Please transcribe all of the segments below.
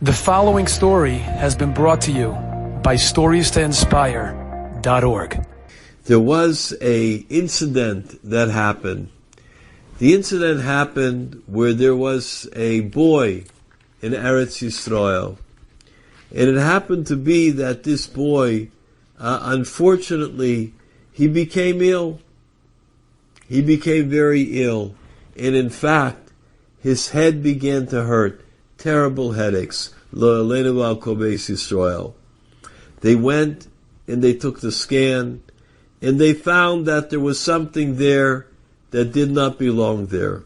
The following story has been brought to you by StoriesToInspire.org. There was an incident that happened. The incident happened where there was a boy in Eretz Yisrael. And it happened to be that this boy, unfortunately, he became ill. He became very ill. And in fact, his head began to hurt. Terrible headaches. Lo Aleinu al Kol Beis Yisrael. They went and they took the scan, and they found that there was something there that did not belong there.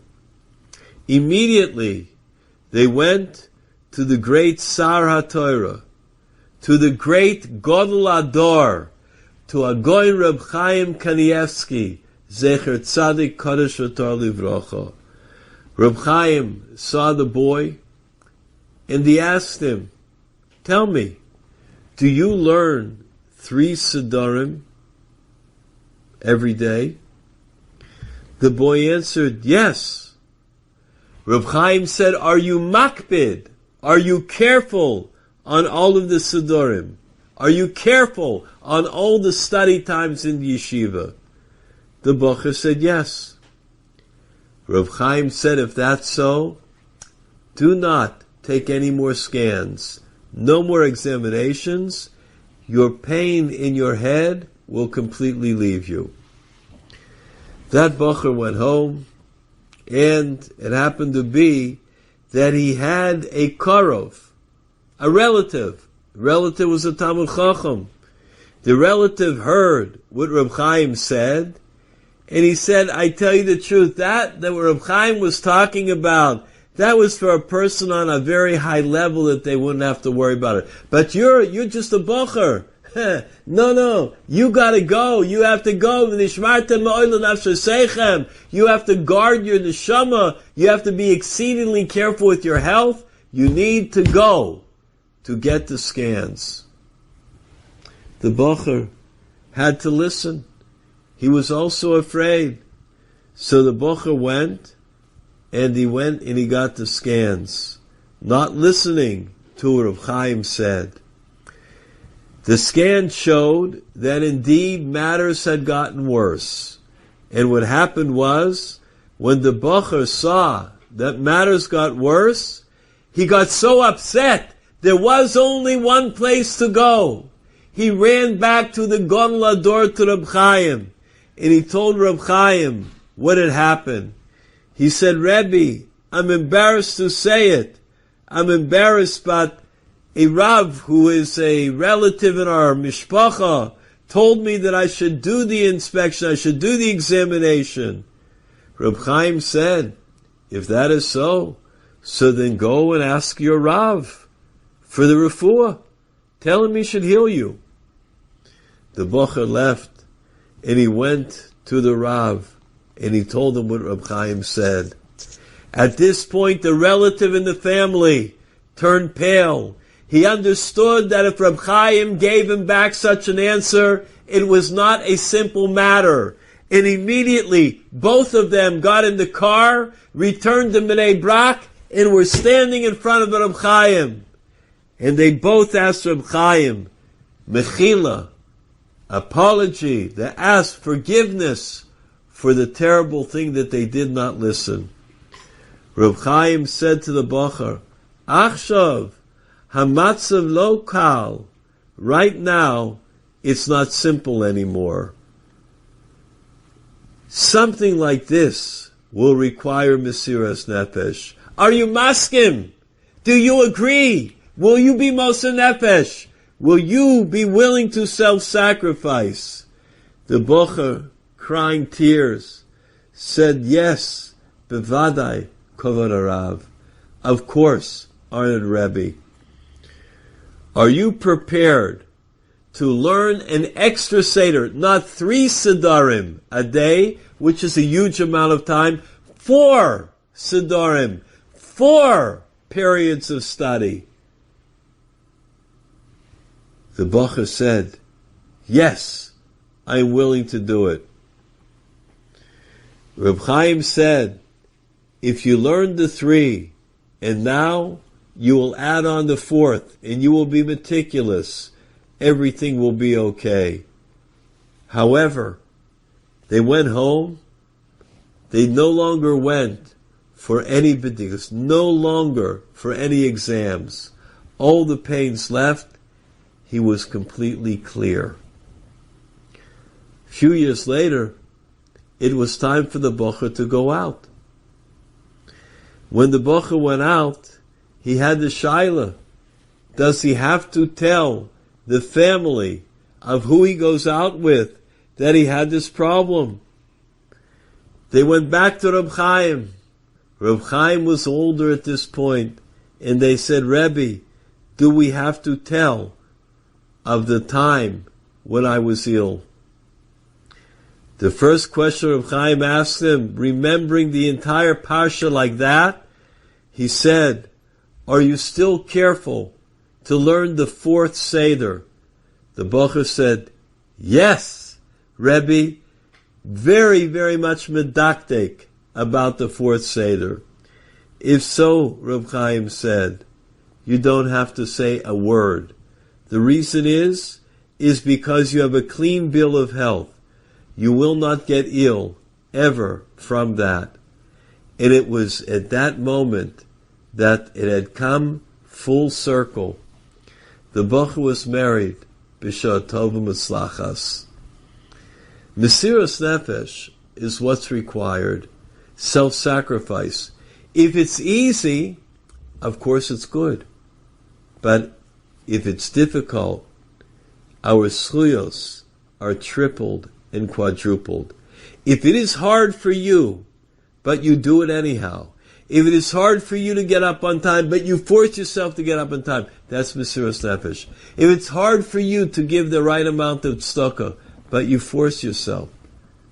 Immediately, they went to the great Sar HaTorah, to the great Gadol Ador, to Agoin Reb Chaim Kanievsky, Zecher Tzadik Kodesh V'Tor Livrocha. Reb Chaim saw the boy, and he asked him, "Tell me, do you learn 3 Siddharim every day?" The boy answered, "Yes." Reb Chaim said, "Are you makpid? Are you careful on all of the Siddharim? Are you careful on all the study times in the yeshiva?" The bocher said, "Yes." Reb Chaim said, "If that's so, do not take any more scans, no more examinations. Your pain in your head will completely leave you." That bocher went home, and it happened to be that he had a karov, a relative. The relative was a Talmid Chacham. The relative heard what Reb Chaim said, and he said, "I tell you the truth, that what Reb Chaim was talking about, that was for a person on a very high level that they wouldn't have to worry about it. But you're just a bocher. No, you gotta go. You have to go. You have to guard your neshama. You have to be exceedingly careful with your health. You need to go to get the scans." The bocher had to listen. He was also afraid. So the bocher went and he got the scans, not listening to what Reb Chaim said. The scan showed that indeed matters had gotten worse. And what happened was, when the bocher saw that matters got worse, he got so upset. There was only one place to go. He ran back to the Gadol Ador, to Reb Chaim, and he told Reb Chaim what had happened. He said, "Rebbe, I'm embarrassed to say it. I'm embarrassed, but a Rav who is a relative in our mishpacha told me that I should do the inspection, I should do the examination." Reb Chaim said, "If that is so then go and ask your Rav for the refuah. Tell him he should heal you." The bocher left, and he went to the Rav, and he told him what Reb Chaim said. At this point, the relative in the family turned pale. He understood that if Reb Chaim gave him back such an answer, it was not a simple matter. And immediately, both of them got in the car, returned to Bnei Brak, and were standing in front of Reb Chaim. And they both asked Reb Chaim, mechila, apology. They asked forgiveness for the terrible thing that they did not listen. Reb Chaim said to the bocher, "Achshav, hamatzav lo kal." Right now, it's not simple anymore. Something like this will require Mesirat Nefesh. Are you maskim? Do you agree? Will you be Moser Nefesh? Will you be willing to self-sacrifice? The bocher, crying tears, said, "Yes, bevadai, kovod harav." Of course, honored Rebbe. Are you prepared to learn an extra seder, not 3 Siddharim a day, which is a huge amount of time, 4 Siddharim, 4 periods of study? The bocher said, "Yes, I am willing to do it." Reb Chaim said, "If you learn the 3, and now you will add on the fourth, and you will be meticulous. Everything will be okay. However, they went home. They no longer went for any bedikas, no longer for any exams. All the pains left. He was completely clear. A few years later, it was time for the bocher to go out. When the bocher went out, he had the shaila. Does he have to tell the family of who he goes out with that he had this problem? They went back to Reb Chaim. Reb Chaim was older at this point, and they said, Rebbe, do we have to tell of the time when I was ill? The first question Reb Chaim asked him, remembering the entire parsha like that, he said, are you still careful to learn the fourth Seder? The bocher said, yes, Rebbe, very, very much medaktek about the fourth Seder. If so, Reb Chaim said, you don't have to say a word. The reason is because you have a clean bill of health. You will not get ill ever from that. And it was at that moment that it had come full circle. The bocher was married, b'shah tova mitzlachas. Mesirat Nefesh is what's required. Self-sacrifice. If it's easy, of course it's good. But if it's difficult, our zchuyos are tripled and quadrupled. If it is hard for you, but you do it anyhow, if it is hard for you to get up on time, but you force yourself to get up on time, that's Mesirat Nefesh. If it's hard for you to give the right amount of tzedakah, but you force yourself,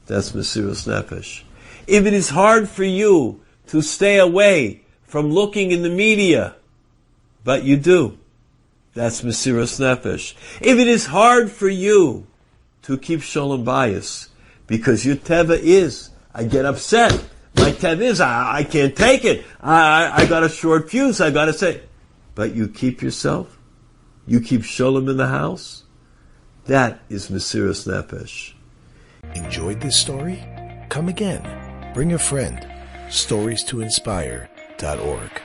that's Mesirat Nefesh. If it is hard for you to stay away from looking in the media, but you do, that's Mesirat Nefesh. If it is hard for you to keep shalom bayis, because your teva is, I get upset. My teva is, I can't take it. I got a short fuse, I got to say. But you keep yourself, you keep shalom in the house, that is Mesirat Nefesh. Enjoyed this story? Come again. Bring a friend. StoriesToInspire.org